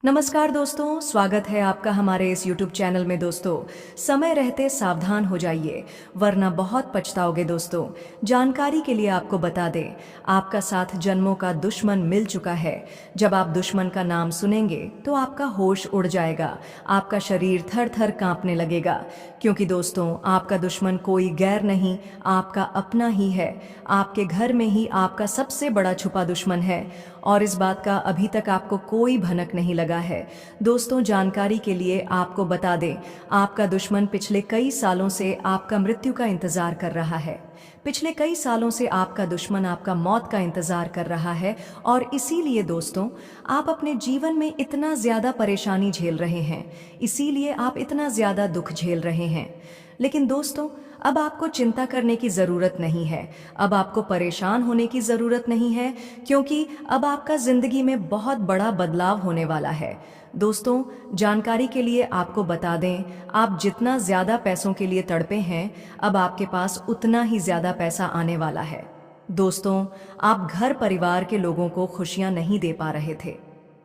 नमस्कार दोस्तों, स्वागत है आपका हमारे इस YouTube चैनल में। दोस्तों, समय रहते सावधान हो जाइए, वरना बहुत पछताओगे। दोस्तों, जानकारी के लिए आपको बता दें, आपका साथ जन्मों का दुश्मन मिल चुका है। जब आप दुश्मन का नाम सुनेंगे तो आपका होश उड़ जाएगा, आपका शरीर थर थर कांपने लगेगा। क्योंकि दोस्तों, आपका दुश्मन कोई गैर नहीं, आपका अपना ही है। आपके घर में ही आपका सबसे बड़ा छुपा दुश्मन है, और इस बात का अभी तक आपको कोई भनक नहीं लगा है। दोस्तों, जानकारी के लिए आपको बता दें, आपका दुश्मन पिछले कई सालों से आपका मृत्यु का इंतजार कर रहा है। पिछले कई सालों से आपका दुश्मन आपका मौत का इंतजार कर रहा है, और इसीलिए दोस्तों, आप अपने जीवन में इतना ज्यादा परेशानी झेल रहे हैं, इसीलिए आप इतना ज्यादा दुख झेल रहे हैं। लेकिन दोस्तों, अब आपको चिंता करने की जरूरत नहीं है, अब आपको परेशान होने की जरूरत नहीं है, क्योंकि अब आपका जिंदगी में बहुत बड़ा बदलाव होने वाला है। दोस्तों, जानकारी के लिए आपको बता दें, आप जितना ज्यादा पैसों के लिए तड़पे हैं, अब आपके पास उतना ही ज्यादा पैसा आने वाला है। दोस्तों, आप घर परिवार के लोगों को खुशियां नहीं दे पा रहे थे।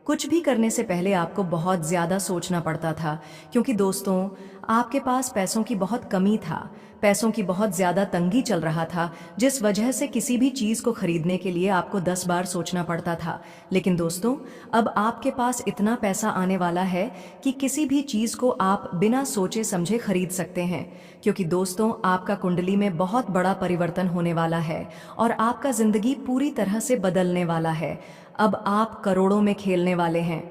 कुछ भी करने से पहले आपको बहुत ज्यादा सोचना पड़ता था, क्योंकि दोस्तों, आपके पास पैसों की बहुत कमी था, पैसों की बहुत ज्यादा तंगी चल रहा था, जिस वजह से किसी भी चीज को खरीदने के लिए आपको 10 बार सोचना पड़ता था। लेकिन दोस्तों, अब आपके पास इतना पैसा आने वाला है कि किसी भी चीज को आप बिना सोचे समझे खरीद सकते हैं। क्योंकि दोस्तों, आपका कुंडली में बहुत बड़ा परिवर्तन होने वाला है, और आपका जिंदगी पूरी तरह से बदलने वाला है। अब आप करोड़ों में खेलने वाले हैं।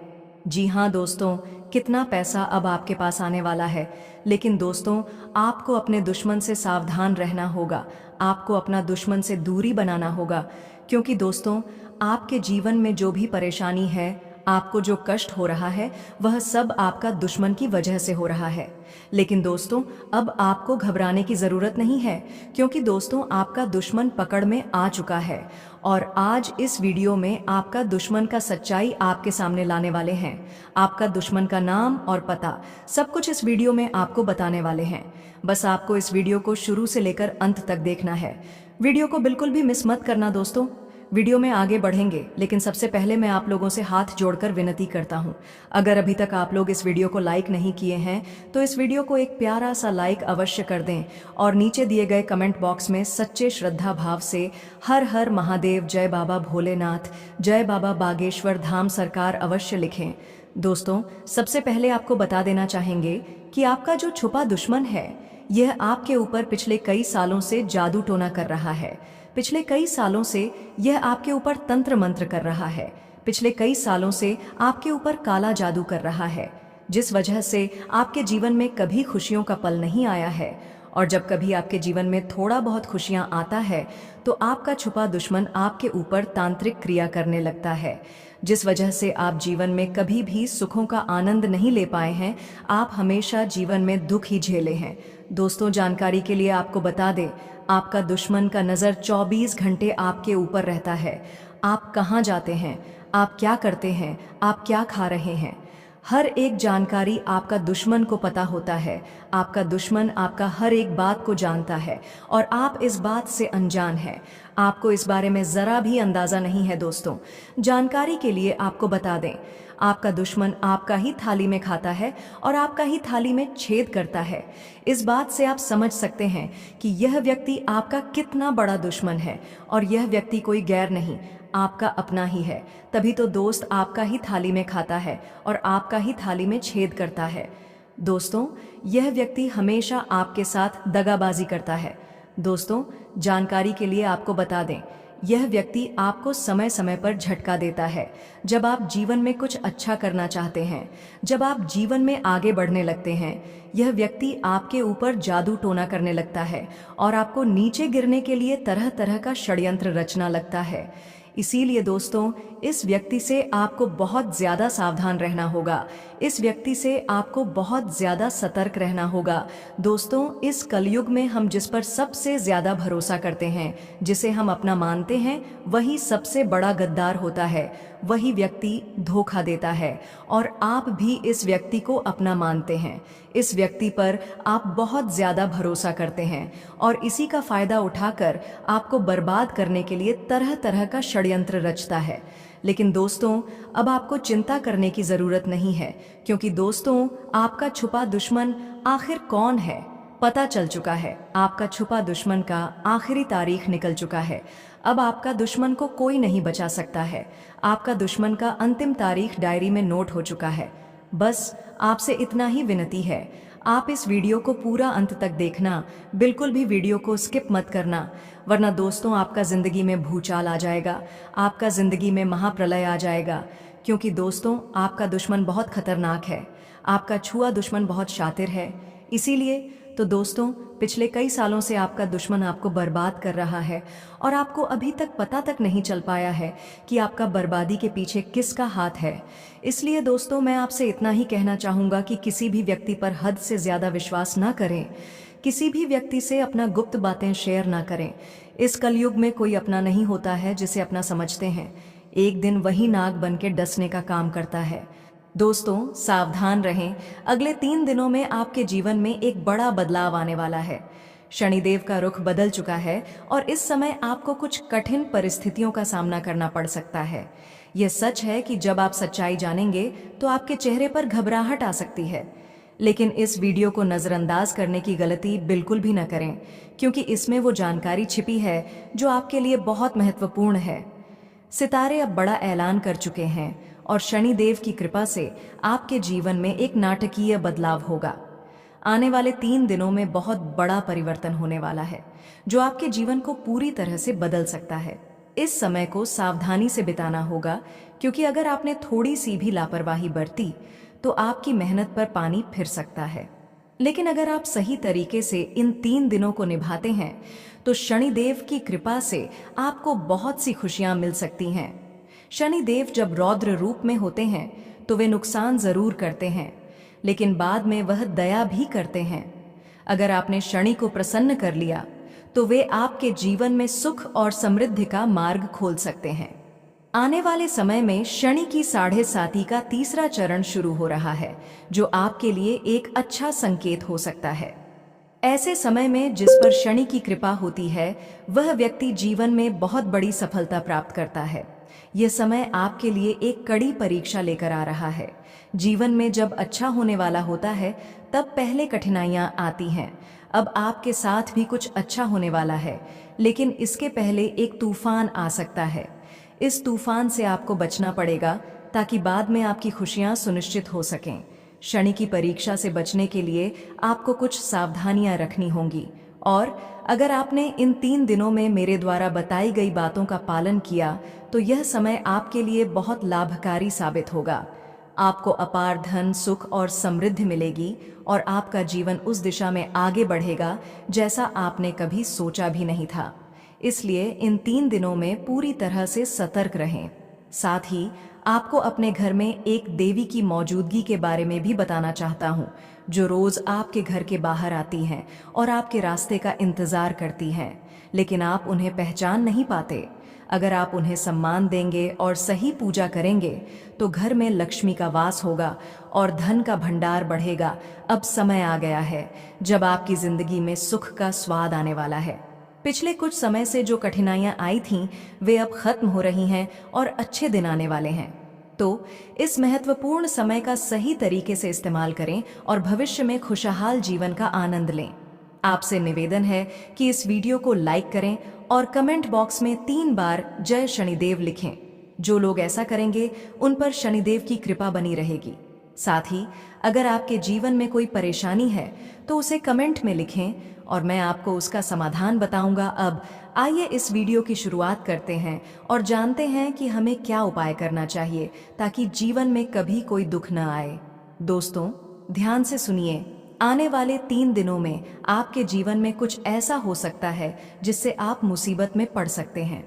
जी हाँ दोस्तों, कितना पैसा अब आपके पास आने वाला है। लेकिन दोस्तों, आपको अपने दुश्मन से सावधान रहना होगा, आपको अपना दुश्मन से दूरी बनाना होगा। क्योंकि दोस्तों, आपके जीवन में जो भी परेशानी है, आपको जो कष्ट हो रहा है, वह सब आपका दुश्मन की वजह से हो रहा है। लेकिन दोस्तों, अब आपको घबराने की जरूरत नहीं है, क्योंकि दोस्तों, आपका दुश्मन पकड़ में आ चुका है, और आज इस वीडियो में आपका दुश्मन का सच्चाई आपके सामने लाने वाले हैं। आपका दुश्मन का नाम और पता, सब कुछ इस वीडियो में आपको बताने वाले हैं। बस आपको इस वीडियो को शुरू से लेकर अंत तक देखना है। वीडियो को बिल्कुल भी मिस मत करना। दोस्तों, वीडियो में आगे बढ़ेंगे, लेकिन सबसे पहले मैं आप लोगों से हाथ जोड़कर विनती करता हूं, अगर अभी तक आप लोग इस वीडियो को लाइक नहीं किए हैं तो इस वीडियो को एक प्यारा सा लाइक अवश्य कर दें, और नीचे दिए गए कमेंट बॉक्स में सच्चे श्रद्धा भाव से हर हर महादेव, जय बाबा भोलेनाथ, जय बाबा बागेश्वर धाम सरकार अवश्य लिखें। दोस्तों, सबसे पहले आपको बता देना चाहेंगे कि आपका जो छुपा दुश्मन है, यह आपके ऊपर पिछले कई सालों से जादू टोना कर रहा है। पिछले कई सालों से यह आपके ऊपर तंत्र मंत्र कर रहा है। पिछले कई सालों से आपके ऊपर काला जादू कर रहा है, जिस वजह से आपके जीवन में कभी खुशियों का पल नहीं आया है। और जब कभी आपके जीवन में थोड़ा बहुत खुशियां आता है, तो आपका छुपा दुश्मन आपके ऊपर तांत्रिक क्रिया करने लगता है, जिस वजह से आप जीवन में कभी भी सुखों का आनंद नहीं ले पाए हैं। आप हमेशा जीवन में दुख ही झेले हैं। दोस्तों, जानकारी के लिए आपको बता दें, आपका दुश्मन का नज़र 24 घंटे आपके ऊपर रहता है। आप कहाँ जाते हैं, आप क्या करते हैं, आप क्या खा रहे हैं, हर एक जानकारी आपका दुश्मन को पता होता है। आपका दुश्मन आपका हर एक बात को जानता है, और आप इस बात से अनजान हैं। आपको इस बारे में जरा भी अंदाजा नहीं है। दोस्तों, जानकारी के लिए आपको बता दें, आपका दुश्मन आपका ही थाली में खाता है और आपका ही थाली में छेद करता है। इस बात से आप समझ सकते हैं कि यह व्यक्ति आपका कितना बड़ा दुश्मन है, और यह व्यक्ति कोई गैर नहीं, आपका अपना ही है। तभी तो दोस्त आपका ही थाली में खाता है और आपका ही थाली में छेद करता है। दोस्तों, यह व्यक्ति हमेशा आपके साथ दगाबाजी करता है। दोस्तों, जानकारी के लिए आपको बता दें, यह व्यक्ति आपको समय समय पर झटका देता है। जब आप जीवन में कुछ अच्छा करना चाहते हैं, जब आप जीवन में आगे बढ़ने लगते हैं, यह व्यक्ति आपके ऊपर जादू टोना करने लगता है, और आपको नीचे गिरने के लिए तरह तरह का षड्यंत्र रचना लगता है। इसीलिए दोस्तों, इस व्यक्ति से आपको बहुत ज्यादा सावधान रहना होगा। इस व्यक्ति से आपको बहुत ज्यादा सतर्क रहना होगा। दोस्तों, इस कलयुग में हम जिस पर सबसे ज्यादा भरोसा करते हैं, जिसे हम अपना मानते हैं, वही सबसे बड़ा गद्दार होता है। वही व्यक्ति धोखा देता है, और आप भी इस व्यक्ति को अपना मानते हैं। इस व्यक्ति पर आप बहुत ज्यादा भरोसा करते हैं, और इसी का फायदा उठाकर आपको बर्बाद करने के लिए तरह तरह का षड्यंत्र रचता है। लेकिन दोस्तों, अब आपको चिंता करने की जरूरत नहीं है, क्योंकि दोस्तों, आपका छुपा दुश्मन आखिर कौन है पता चल चुका है। आपका छुपा दुश्मन का आखिरी तारीख निकल चुका है। अब आपका दुश्मन को कोई नहीं बचा सकता है। आपका दुश्मन का अंतिम तारीख डायरी में नोट हो चुका है। बस आपसे इतना ही विनती है, आप इस वीडियो को पूरा अंत तक देखना, बिल्कुल भी वीडियो को स्किप मत करना, वरना दोस्तों आपका जिंदगी में भूचाल आ जाएगा, आपका जिंदगी में महाप्रलय आ जाएगा। क्योंकि दोस्तों, आपका दुश्मन बहुत खतरनाक है, आपका छुआ दुश्मन बहुत शातिर है। इसीलिए तो दोस्तों, पिछले कई सालों से आपका दुश्मन आपको बर्बाद कर रहा है और आपको अभी तक पता तक नहीं चल पाया है कि आपका बर्बादी के पीछे किसका हाथ है। इसलिए दोस्तों, मैं आपसे इतना ही कहना चाहूँगा कि किसी भी व्यक्ति पर हद से ज़्यादा विश्वास ना करें, किसी भी व्यक्ति से अपना गुप्त बातें शेयर ना करें। इस कलयुग में कोई अपना नहीं होता है जिसे अपना समझते हैं, एक दिन वही नाग बन के डसने का काम करता है। दोस्तों, सावधान रहें, अगले 3 दिनों में आपके जीवन में एक बड़ा बदलाव आने वाला है। शनिदेव का रुख बदल चुका है और इस समय आपको कुछ कठिन परिस्थितियों का सामना करना पड़ सकता है। यह सच है कि जब आप सच्चाई जानेंगे तो आपके चेहरे पर घबराहट आ सकती है, लेकिन इस वीडियो को नज़रअंदाज करने की गलती बिल्कुल भी न करें, क्योंकि इसमें वो जानकारी छिपी है जो आपके लिए बहुत महत्वपूर्ण है। सितारे अब बड़ा ऐलान कर चुके हैं और शनिदेव की कृपा से आपके जीवन में एक नाटकीय बदलाव होगा। आने वाले 3 दिनों में बहुत बड़ा परिवर्तन होने वाला है, जो आपके जीवन को पूरी तरह से बदल सकता है। इस समय को सावधानी से बिताना होगा, क्योंकि अगर आपने थोड़ी सी भी लापरवाही बरती तो आपकी मेहनत पर पानी फिर सकता है। लेकिन अगर आप सही तरीके से इन 3 दिनों को निभाते हैं तो शनिदेव की कृपा से आपको बहुत सी खुशियां मिल सकती हैं। शनिदेव जब रौद्र रूप में होते हैं तो वे नुकसान जरूर करते हैं, लेकिन बाद में वह दया भी करते हैं। अगर आपने शनि को प्रसन्न कर लिया तो वे आपके जीवन में सुख और समृद्धि का मार्ग खोल सकते हैं। आने वाले समय में शनि की 7.5 का तीसरा चरण शुरू हो रहा है, जो आपके लिए एक अच्छा संकेत हो सकता है। ऐसे समय में जिस पर शनि की कृपा होती है, वह व्यक्ति जीवन में बहुत बड़ी सफलता प्राप्त करता है। यह समय आपके लिए एक कड़ी परीक्षा लेकर आ रहा है। जीवन में जब अच्छा होने वाला होता है तब पहले कठिनाइयां आती हैं। अब आपके साथ भी कुछ अच्छा होने वाला है, लेकिन इसके पहले एक तूफान आ सकता है। इस तूफान से आपको बचना पड़ेगा ताकि बाद में आपकी खुशियां सुनिश्चित हो सकें। शनि की परीक्षा से बचने के लिए आपको कुछ सावधानियां रखनी होंगी, और अगर आपने इन 3 दिनों में मेरे द्वारा बताई गई बातों का पालन किया तो यह समय आपके लिए बहुत लाभकारी साबित होगा। आपको अपार धन, सुख और समृद्धि मिलेगी और आपका जीवन उस दिशा में आगे बढ़ेगा जैसा आपने कभी सोचा भी नहीं था। इसलिए इन 3 दिनों में पूरी तरह से सतर्क रहें। साथ ही आपको अपने घर में एक देवी की मौजूदगी के बारे में भी बताना चाहता हूँ, जो रोज आपके घर के बाहर आती हैं और आपके रास्ते का इंतजार करती हैं, लेकिन आप उन्हें पहचान नहीं पाते। अगर आप उन्हें सम्मान देंगे और सही पूजा करेंगे तो घर में लक्ष्मी का वास होगा और धन का भंडार बढ़ेगा। अब समय आ गया है जब आपकी जिंदगी में सुख का स्वाद आने वाला है। पिछले कुछ समय से जो कठिनाइयां आई थीं, वे अब खत्म हो रही हैं और अच्छे दिन आने वाले हैं। तो इस महत्वपूर्ण समय का सही तरीके से इस्तेमाल करें और भविष्य में खुशहाल जीवन का आनंद लें। आपसे निवेदन है कि इस वीडियो को लाइक करें और कमेंट बॉक्स में 3 बार जय शनिदेव लिखें। जो लोग ऐसा करेंगे उन पर शनिदेव की कृपा बनी रहेगी। साथ ही अगर आपके जीवन में कोई परेशानी है तो उसे कमेंट में लिखें और मैं आपको उसका समाधान बताऊंगा। अब आइए इस वीडियो की शुरुआत करते हैं और जानते हैं कि हमें क्या उपाय करना चाहिए ताकि जीवन में कभी कोई दुख न आए। दोस्तों, ध्यान से सुनिए। आने वाले 3 दिनों में आपके जीवन में कुछ ऐसा हो सकता है जिससे आप मुसीबत में पड़ सकते हैं।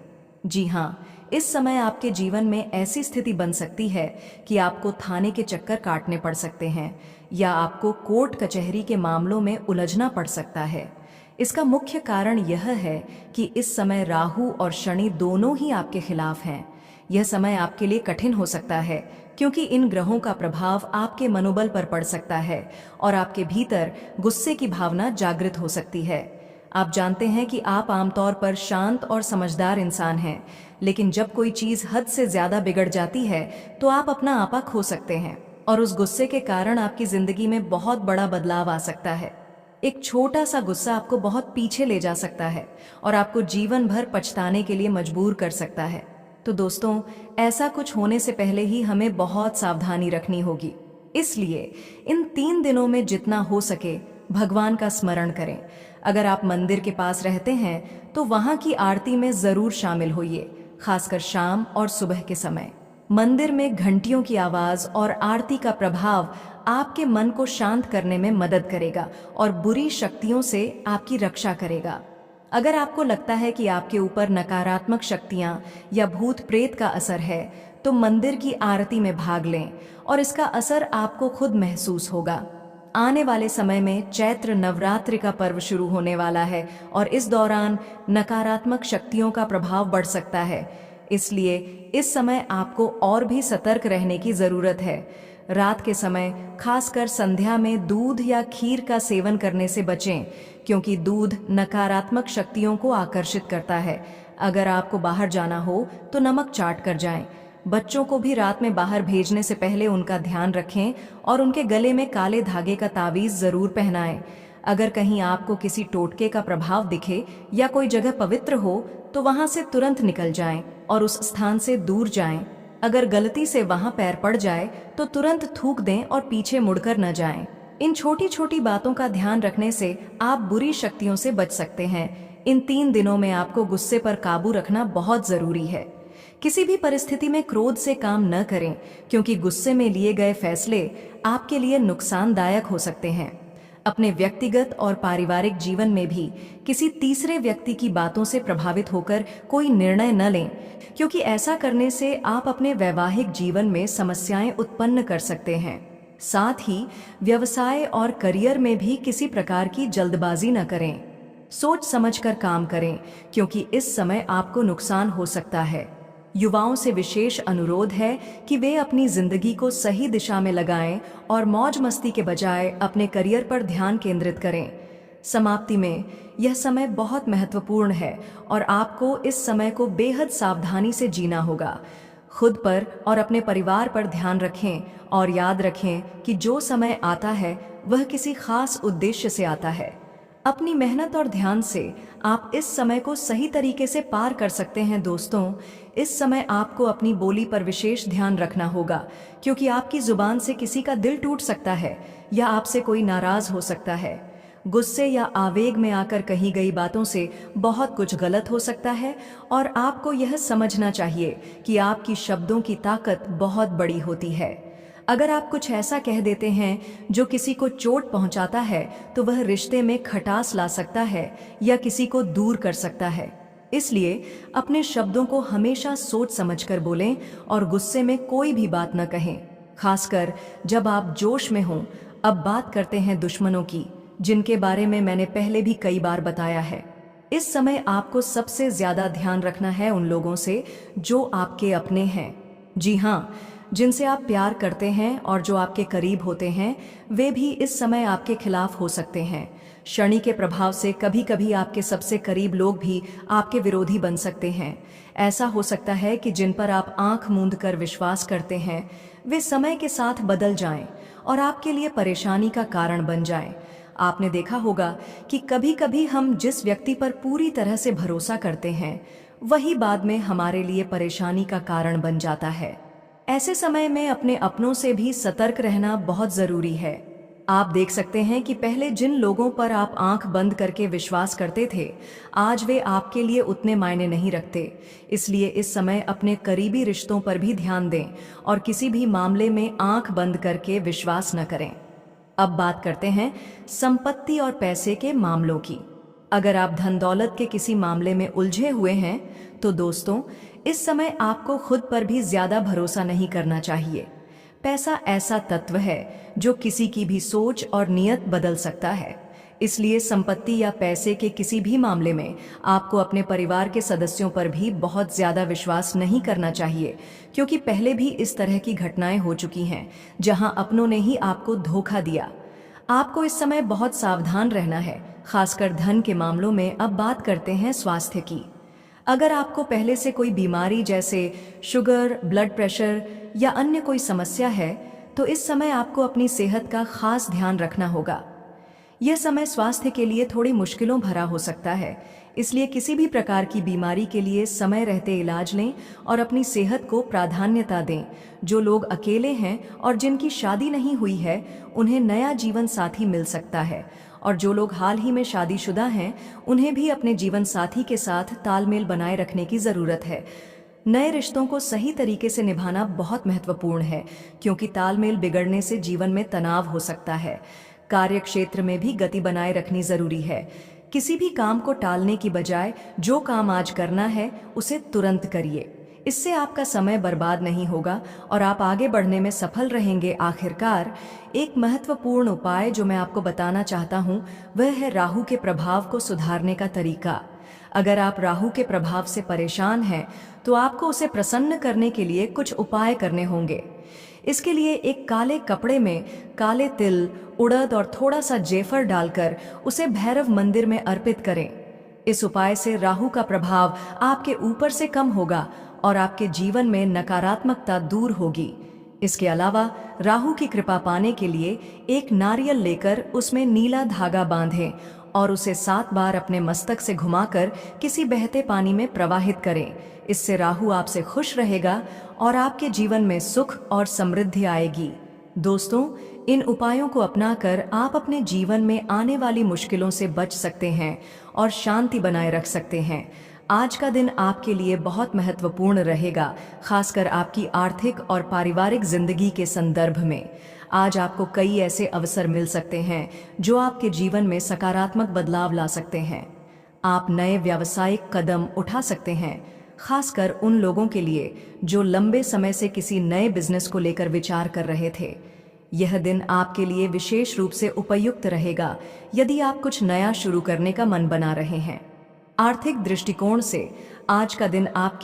जी हाँ, इस समय आपके जीवन में ऐसी स्थिति बन सकती है कि आपको थाने के चक्कर काटने पड़ सकते हैं या आपको कोर्ट कचहरी के मामलों में उलझना पड़ सकता है। इसका मुख्य कारण यह है कि इस समय राहु और शनि दोनों ही आपके खिलाफ हैं। यह समय आपके लिए कठिन हो सकता है क्योंकि इन ग्रहों का प्रभाव आपके मनोबल पर पड़ सकता है और आपके भीतर गुस्से की भावना जागृत हो सकती है। आप जानते हैं कि आप आमतौर पर शांत और समझदार इंसान हैं, लेकिन जब कोई चीज़ हद से ज़्यादा बिगड़ जाती है तो आप अपना आपा खो सकते हैं और उस गुस्से के कारण आपकी ज़िंदगी में बहुत बड़ा बदलाव आ सकता है। एक छोटा सा गुस्सा आपको बहुत पीछे ले जा सकता है और आपको जीवन भर पछताने के लिए मजबूर कर सकता है। तो दोस्तों, ऐसा कुछ होने से पहले ही हमें बहुत सावधानी रखनी होगी। इसलिए इन 3 दिनों में जितना हो सके भगवान का स्मरण करें। अगर आप मंदिर के पास रहते हैं तो वहां की आरती में जरूर शामिल होइए, खासकर शाम और सुबह के समय। मंदिर में घंटियों की आवाज और आरती का प्रभाव आपके मन को शांत करने में मदद करेगा और बुरी शक्तियों से आपकी रक्षा करेगा। अगर आपको लगता है कि आपके ऊपर नकारात्मक शक्तियां या भूत प्रेत का असर है, तो मंदिर की आरती में भाग लें और इसका असर आपको खुद महसूस होगा। आने वाले समय में चैत्र नवरात्रि का पर्व शुरू होने वाला है और इस दौरान नकारात्मक शक्तियों का प्रभाव बढ़ सकता है। इसलिए इस समय आपको और भी सतर्क रहने की जरूरत है। रात के समय खासकर संध्या में दूध या खीर का सेवन करने से बचें, क्योंकि दूध नकारात्मक शक्तियों को आकर्षित करता है। अगर आपको बाहर जाना हो तो नमक चाट कर जाएं। बच्चों को भी रात में बाहर भेजने से पहले उनका ध्यान रखें और उनके गले में काले धागे का तावीज जरूर पहनाएं। अगर कहीं आपको किसी टोटके का प्रभाव दिखे या कोई जगह पवित्र हो तो वहां से तुरंत निकल जाएं और उस स्थान से दूर जाएं। अगर गलती से वहां पैर पड़ जाए तो तुरंत थूक दें और पीछे मुड़कर न जाएं। इन छोटी छोटी बातों का ध्यान रखने से आप बुरी शक्तियों से बच सकते हैं। इन 3 दिनों में आपको गुस्से पर काबू रखना बहुत जरूरी है। किसी भी परिस्थिति में क्रोध से काम न करें, क्योंकि गुस्से में लिए गए फैसले आपके लिए नुकसानदायक हो सकते हैं। अपने व्यक्तिगत और पारिवारिक जीवन में भी किसी तीसरे व्यक्ति की बातों से प्रभावित होकर कोई निर्णय न लें, क्योंकि ऐसा करने से आप अपने वैवाहिक जीवन में समस्याएं उत्पन्न कर सकते हैं। साथ ही व्यवसाय और करियर में भी किसी प्रकार की जल्दबाजी न करें। सोच समझकर काम करें, क्योंकि इस समय आपको नुकसान हो सकता है। युवाओं से विशेष अनुरोध है कि वे अपनी जिंदगी को सही दिशा में लगाएं और मौज मस्ती के बजाय अपने करियर पर ध्यान केंद्रित करें। समाप्ति में, यह समय बहुत महत्वपूर्ण है और आपको इस समय को बेहद सावधानी से जीना होगा। खुद पर और अपने परिवार पर ध्यान रखें और याद रखें कि जो समय आता है वह किसी खास उद्देश्य से आता है। अपनी मेहनत और ध्यान से आप इस समय को सही तरीके से पार कर सकते हैं। दोस्तों, इस समय आपको अपनी बोली पर विशेष ध्यान रखना होगा, क्योंकि आपकी जुबान से किसी का दिल टूट सकता है या आपसे कोई नाराज हो सकता है। गुस्से या आवेग में आकर कही गई बातों से बहुत कुछ गलत हो सकता है और आपको यह समझना चाहिए कि आपकी शब्दों की ताकत बहुत बड़ी होती है। अगर आप कुछ ऐसा कह देते हैं जो किसी को चोट पहुंचाता है, तो वह रिश्ते में खटास ला सकता है या किसी को दूर कर सकता है। इसलिए अपने शब्दों को हमेशा सोच समझकर बोलें और गुस्से में कोई भी बात न कहें, खासकर जब आप जोश में हों। अब बात करते हैं दुश्मनों की, जिनके बारे में मैंने पहले भी कई बार बताया है। इस समय आपको सबसे ज्यादा ध्यान रखना है उन लोगों से जो आपके अपने हैं। जी हाँ, जिनसे आप प्यार करते हैं और जो आपके करीब होते हैं, वे भी इस समय आपके खिलाफ हो सकते हैं। शनि के प्रभाव से कभी कभी आपके सबसे करीब लोग भी आपके विरोधी बन सकते हैं। ऐसा हो सकता है कि जिन पर आप आंख मूंद कर विश्वास करते हैं, वे समय के साथ बदल जाएं और आपके लिए परेशानी का कारण बन जाएं। आपने देखा होगा कि कभी कभी हम जिस व्यक्ति पर पूरी तरह से भरोसा करते हैं, वही बाद में हमारे लिए परेशानी का कारण बन जाता है। ऐसे समय में अपने अपनों से भी सतर्क रहना बहुत जरूरी है। आप देख सकते हैं कि पहले जिन लोगों पर आप आंख बंद करके विश्वास करते थे, आज वे आपके लिए उतने मायने नहीं रखते। इसलिए इस समय अपने करीबी रिश्तों पर भी ध्यान दें और किसी भी मामले में आंख बंद करके विश्वास न करें। अब बात करते हैं संपत्ति और पैसे के मामलों की। अगर आप धन दौलत के किसी मामले में उलझे हुए हैं, तो दोस्तों, इस समय आपको खुद पर भी ज्यादा भरोसा नहीं करना चाहिए। पैसा ऐसा तत्व है जो किसी की भी सोच और नियत बदल सकता है। इसलिए संपत्ति या पैसे के किसी भी मामले में आपको अपने परिवार के सदस्यों पर भी बहुत ज्यादा विश्वास नहीं करना चाहिए, क्योंकि पहले भी इस तरह की घटनाएं हो चुकी हैं जहां अपनों ने ही आपको धोखा दिया। आपको इस समय बहुत सावधान रहना है। खासकर धन के मामलों में। अब बात करते हैं स्वास्थ्य की। अगर आपको पहले से कोई बीमारी जैसे शुगर, ब्लड प्रेशर या अन्य कोई समस्या है, तो इस समय आपको अपनी सेहत का खास ध्यान रखना होगा। यह समय स्वास्थ्य के लिए थोड़ी मुश्किलों भरा हो सकता है, इसलिए किसी भी प्रकार की बीमारी के लिए समय रहते इलाज लें और अपनी सेहत को प्राधान्यता दें। जो लोग अकेले हैं और जिनकी शादी नहीं हुई है, उन्हें नया जीवन साथी मिल सकता है, और जो लोग हाल ही में शादीशुदा हैं, उन्हें भी अपने जीवन साथी के साथ तालमेल बनाए रखने की ज़रूरत है। नए रिश्तों को सही तरीके से निभाना बहुत महत्वपूर्ण है, क्योंकि तालमेल बिगड़ने से जीवन में तनाव हो सकता है। कार्य क्षेत्र में भी गति बनाए रखनी जरूरी है। किसी भी काम को टालने की बजाय जो काम आज करना है उसे तुरंत करिए। इससे आपका समय बर्बाद नहीं होगा और आप आगे बढ़ने में सफल रहेंगे। आखिरकार एक महत्वपूर्ण उपाय जो मैं आपको बताना चाहता हूँ, वह है राहु के प्रभाव को सुधारने का तरीका। अगर आप राहु के प्रभाव से परेशान हैं, तो आपको उसे प्रसन्न करने के लिए कुछ उपाय करने होंगे। इसके लिए एक काले कपड़े में काले तिल, उड़द और थोड़ा सा जेफर डालकर उसे भैरव मंदिर में अर्पित करें। इस उपाय से राहु का प्रभाव आपके ऊपर से कम होगा और आपके जीवन में नकारात्मकता दूर होगी। इसके अलावा राहु की कृपा पाने के लिए एक नारियल लेकर उसमें नीला धागा बांधें और उसे 7 बार अपने मस्तक से घुमाकर किसी बहते पानी में प्रवाहित करें। इससे राहु आपसे खुश रहेगा और आपके जीवन में सुख और समृद्धि आएगी। दोस्तों, इन उपायों को अपनाकर आप अपने जीवन में आने वाली मुश्किलों से बच सकते हैं और शांति बनाए रख सकते हैं। आज का दिन आपके लिए बहुत महत्वपूर्ण रहेगा, खासकर आपकी आर्थिक और पारिवारिक जिंदगी के संदर्भ में। आज आपको कई ऐसे अवसर मिल सकते हैं जो आपके जीवन में सकारात्मक बदलाव ला सकते हैं। आप नए व्यावसायिक कदम उठा सकते हैं, खासकर उन लोगों के लिए जो लंबे समय से किसी नए बिजनेस को लेकर विचार कर रहे थे। यह दिन आपके लिए विशेष रूप से उपयुक्त रहेगा यदि आप कुछ नया शुरू करने का मन बना रहे हैं। आर्थिक दृष्टिकोण से आज का दिन आपके